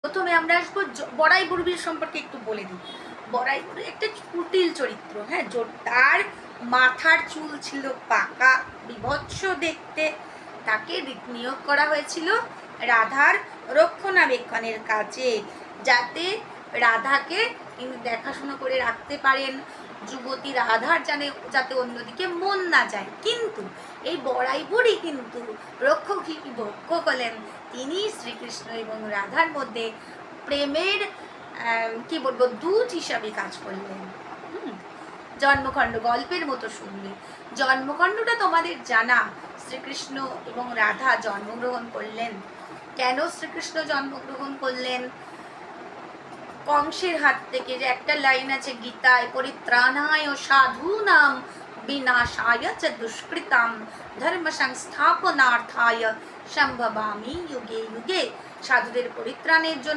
প্রথমে আমরা আসবো বড়াই বুড়ির সম্পর্কে একটু বলে দিই। বড়াই বুড়ি একটা কুটিল চরিত্র, হ্যাঁ, তার মাথার চুল ছিল পাকা, বিভৎস দেখতে। তাকে নিয়োগ করা হয়েছিল রাধার রক্ষণাবেক্ষণের কাজে, যাতে রাধাকে তিনি দেখাশোনা করে রাখতে পারেন, যুবতী রাধার যাতে অন্যদিকে মন না যায়। কিন্তু এই বড়াই বুড়ি কিন্তু রক্ষক ভক্ষ হলেন, তিনি শ্রীকৃষ্ণ এবং রাধার মধ্যে প্রেমের কি বলবো দূত হিসাবে কাজ করলেন। জন্মকাণ্ড গল্পের মতো শুনবে। জন্মকাণ্ডটা তোমাদের জানা, শ্রীকৃষ্ণ এবং রাধা জন্মগ্রহণ করলেন। কেন শ্রীকৃষ্ণ জন্মগ্রহণ করলেন? কংসের হাত থেকে, যে একটা লাইন আছে গীতায়, পরিত্রাণায় সাধূনাম বিনাশায় চ দুষ্কৃতাম ধর্ম সংস্থাপনার্থায় সম্ভবামি যুগে যুগে। সাধুদের পরিত্রাণের জন্য